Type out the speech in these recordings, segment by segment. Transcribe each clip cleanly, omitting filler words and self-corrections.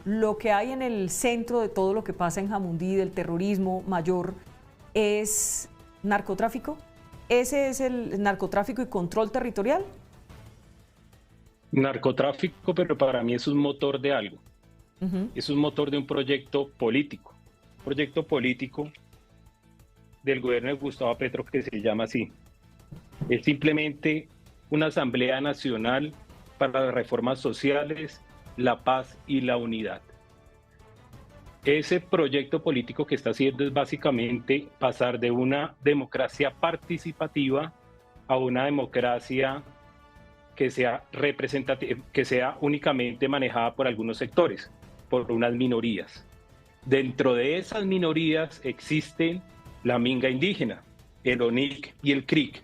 lo que hay en el centro de todo lo que pasa en Jamundí, del terrorismo mayor, es narcotráfico? ¿Ese es el narcotráfico y control territorial? Narcotráfico, pero para mí es un motor de algo. Ujú. Es un motor de un proyecto político. Un proyecto político del gobierno de Gustavo Petro que se llama así. Es simplemente una Asamblea Nacional para las Reformas Sociales, la Paz y la Unidad. Ese proyecto político que está haciendo es básicamente pasar de una democracia participativa a una democracia que sea representativa, que sea únicamente manejada por algunos sectores, por unas minorías. Dentro de esas minorías existen la minga indígena, el ONIC y el CRIC,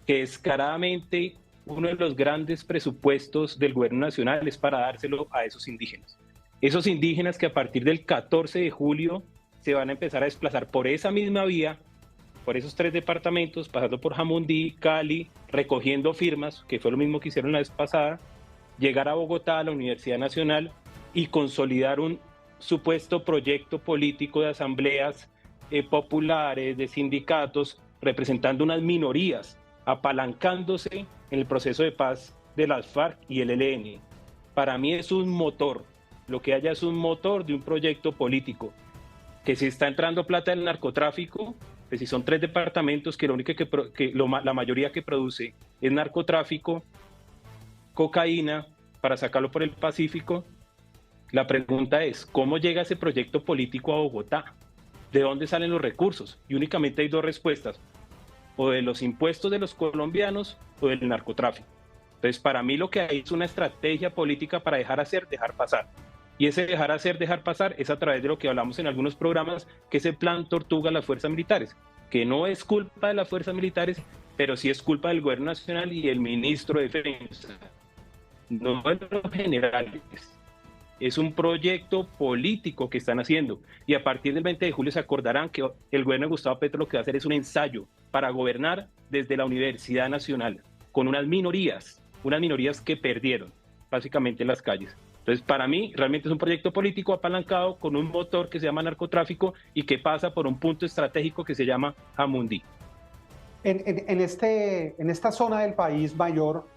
que descaradamente uno de los grandes presupuestos del gobierno nacional es para dárselo a esos indígenas. Esos indígenas que a partir del 14 de julio se van a empezar a desplazar por esa misma vía, por esos 3 departamentos, pasando por Jamundí, Cali, recogiendo firmas, que fue lo mismo que hicieron la vez pasada, llegar a Bogotá, a la Universidad Nacional, y consolidar un supuesto proyecto político de asambleas populares, de sindicatos, representando unas minorías, apalancándose en el proceso de paz de las FARC y el ELN. Para mí es un motor, lo que haya es un motor de un proyecto político, que si está entrando plata del narcotráfico, pues si son 3 departamentos que lo único la mayoría que produce es narcotráfico, cocaína, para sacarlo por el Pacífico, la pregunta es, ¿cómo llega ese proyecto político a Bogotá? ¿De dónde salen los recursos? Y únicamente hay 2 respuestas, o de los impuestos de los colombianos o del narcotráfico. Entonces, para mí lo que hay es una estrategia política para dejar hacer, dejar pasar. Y ese dejar hacer, dejar pasar es a través de lo que hablamos en algunos programas, que es el plan Tortuga a las fuerzas militares, que no es culpa de las fuerzas militares, pero sí es culpa del gobierno nacional y del ministro de Defensa, no de los generales. Es un proyecto político que están haciendo, y a partir del 20 de julio se acordarán que el gobierno de Gustavo Petro lo que va a hacer es un ensayo para gobernar desde la Universidad Nacional, con unas minorías que perdieron básicamente en las calles. Entonces, para mí, realmente es un proyecto político apalancado con un motor que se llama narcotráfico y que pasa por un punto estratégico que se llama Jamundí. En esta zona del país mayor,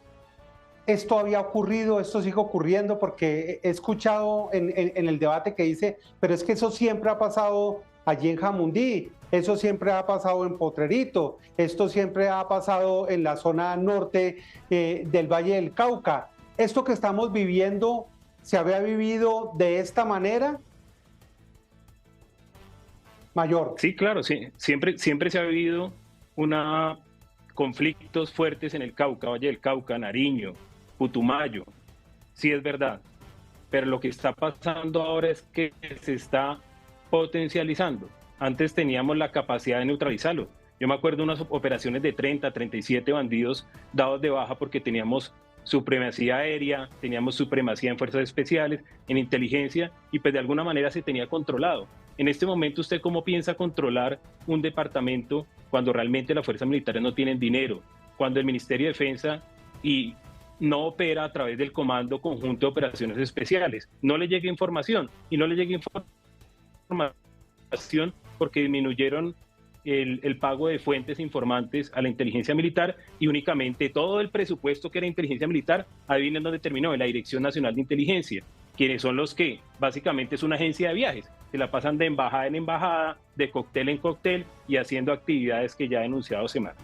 esto había ocurrido, esto sigue ocurriendo, porque he escuchado en el debate que dice, pero es que eso siempre ha pasado allí en Jamundí, eso siempre ha pasado en Potrerito, esto siempre ha pasado en la zona norte del Valle del Cauca. Esto que estamos viviendo, ¿se había vivido de esta manera? Mayor. Sí, claro, sí, siempre se ha vivido conflictos fuertes en el Cauca, Valle del Cauca, Nariño, Putumayo, sí es verdad, pero lo que está pasando ahora es que se está potencializando. Antes teníamos la capacidad de neutralizarlo. Yo me acuerdo de unas operaciones de 30, 37 bandidos dados de baja porque teníamos supremacía aérea, teníamos supremacía en fuerzas especiales, en inteligencia, y pues de alguna manera se tenía controlado. En este momento, ¿usted cómo piensa controlar un departamento cuando realmente las fuerzas militares no tienen dinero? Cuando el Ministerio de Defensa no opera a través del Comando Conjunto de Operaciones Especiales. No le llega información, y no le llega información porque disminuyeron el pago de fuentes informantes a la inteligencia militar, y únicamente todo el presupuesto que era inteligencia militar, adivinen dónde terminó, en la Dirección Nacional de Inteligencia, quienes son los que básicamente es una agencia de viajes, se la pasan de embajada en embajada, de cóctel en cóctel y haciendo actividades que ya ha denunciado Semana.